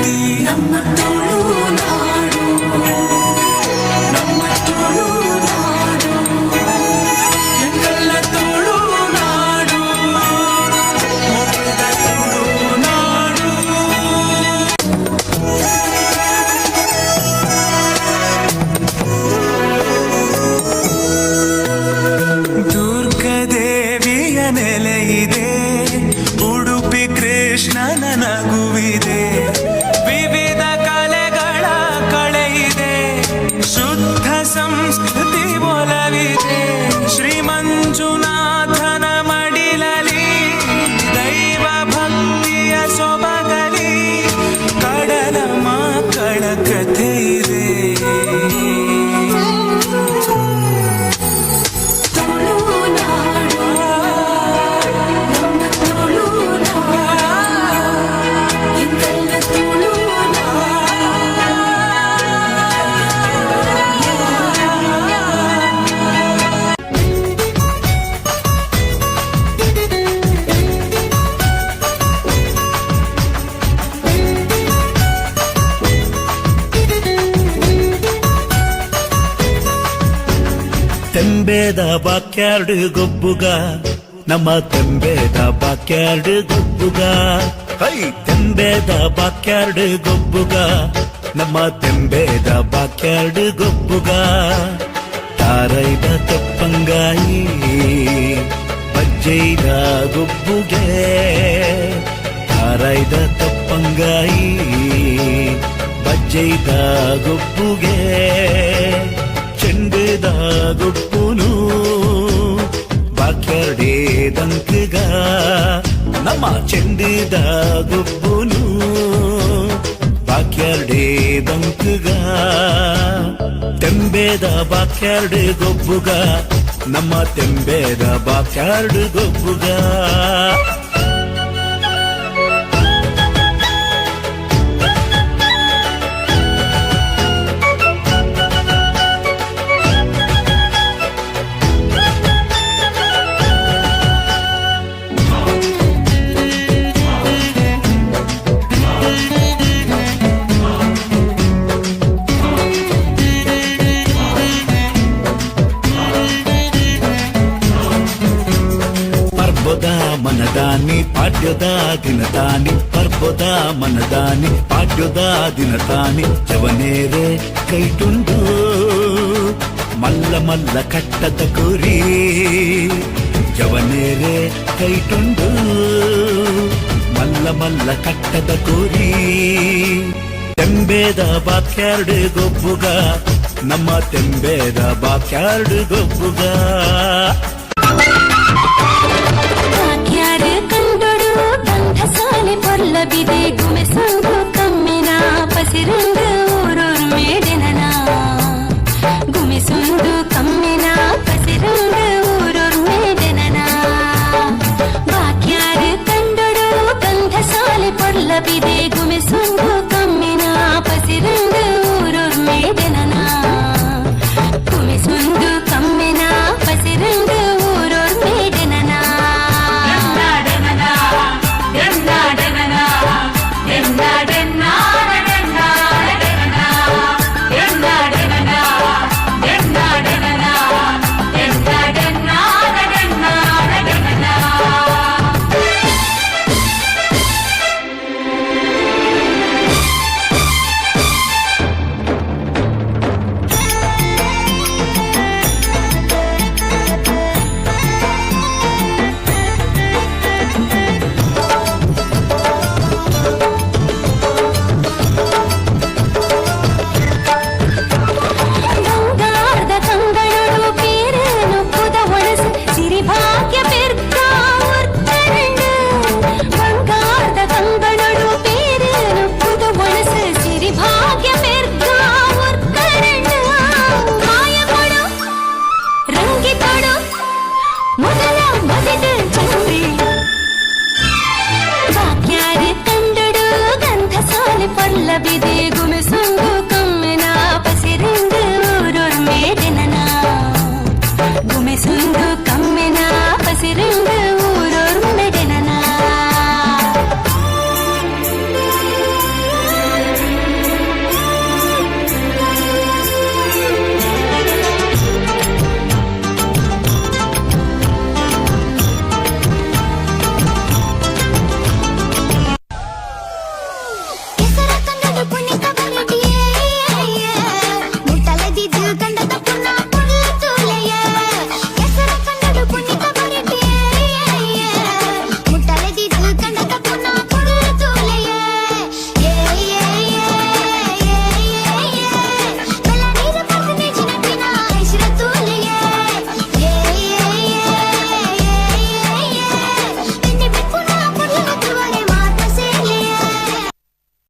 ಸಂಸ್ಕೃತಿ ನಮ್ಮ ತುಳುನಾಡು, ನಮ್ಮ ತುಳುನಾಡು, ಎಂದೆಲ್ಲ ತುಳುನಾಡು, ಮೊದಲ ತುಳುನಾಡು. ದುರ್ಗದೇವಿಯ ನೆಲೆಯಿದೆ, ಉಡುಪಿ ಕೃಷ್ಣನ ನಗುವಿದೆ, ವಿವಿಧ ಕಲೆಗಳ ಕಳೆಯಿದೆ, ಶುದ್ಧ ಸಂಸ್ಕೃತಿ ಒಲವಿದೆ. ಶ್ರೀ ಮಂಜುನಾಥನ ಮಡಿಲಲಿ ದೈವ ಭಕ್ತಿಯ ಸೊಬಗಲಿ ಕಡಲ ಮಕ್ಕಳ ಕಥೆ ಇದೆ. ತೆಂಬೇದ ಬಾಕ್ಯಾರ್ಡ್ ಗೊಬ್ಬುಗ, ನಮ್ಮ ತೆಂಬೇದ ಬಾಕ್ಯಾರ್ಡ್ ಗೊಬ್ಬುಗ. ಹೈ ತೆಂಬೇದ ಬಾಕ್ಯಾರ್ಡ್ ಗೊಬ್ಬುಗ, ನಮ್ಮ ತೆಂಬೇದ ಬಾಕ್ಯಾರ್ಡ್ ಗೊಬ್ಬುಗ. ತಾರೈದ ತಪ್ಪಂಗಾಯಿ ಬಜ್ಜೈದ ಗೊಬ್ಬುಗೆ, ತಾರೈದ ತಪ್ಪಂಗಾಯಿ ಬಜ್ಜೈದ ಗೊಬ್ಬುಗೆ. ಚೆಂಡದ ಗೊಪ್ಪುನು ಬಾಕ್ಯಾರ್ಡೇ ದಂಕಗ, ನಮ್ಮ ಚೆಂಡದ ಗೊಪ್ಪುನು ಬಾಕ್ಯಾರ್ಡೇ ದಂಕಗ. ತೆಂಬೇದ ಬಾಕ್ಯಾರ್ಡ್ ಗೊಬ್ಬುಗ, ನಮ್ಮ ತೆಂಬೇದ ಬಾಕ್ಯಾರ್ಡ್ ಗೊಬ್ಬುಗ. ಮನದಾನಿ ಪಾಡ್ಯದ ದಿನದಾನಿ, ಪರ್ಬದ ಮನದಾನಿ ಪಾಡ್ಯದ ದಿನದಾನಿ. ಜವನೇರೆ ಕೈಟುಂಡು ಮಲ್ಲ ಮಲ್ಲ ಕಟ್ಟದ ಕುರಿ, ಜವನೇರೆ ಕೈಟುಂಡು ಮಲ್ಲ ಮಲ್ಲ ಕಟ್ಟದ ಕುರಿ. ತೆಂಬೇದ ಬಾಕ್ಯಾರ್ಡ್ ಗೊಬ್ಬುಗ, ನಮ್ಮ ತೆಂಬೇದ ಬಾಕ್ಯಾರ್ಡ್ ಗೊಬ್ಬುಗ. ಪೊಲ್ಲಬಿದೆ ಗುಮೆಸಂದು ಕಮ್ಮಿನ ಪಸಿರಂಗ ಊರೂರ್ ಮೇಡೆನನ, ಗುಮಿಸುಂದು ಕಮ್ಮಿನ ಪಸಿರಂಗ ಊರೂರ್ ಮೇಡೆನನ. ಬಾಕ್ಯಾರ ಕಂಡೊಡು ಗಂಧ ಸಾಲೆ ಪೊಲ್ಲಬಿದೆ ಗುಮೆಸುಂದು ಕಮ್ಮಿನ ಪಸಿರಂಗ ಊರೂರ್ ಮೇಡೆನನ, ಗುಮಿಸುಂದು ಕಮ್ಮಿನ ಪಸಿರಂಗ ಊರೂರ್ ಮೇಡೆನನ. ಪಲ್ಲವಿದೆ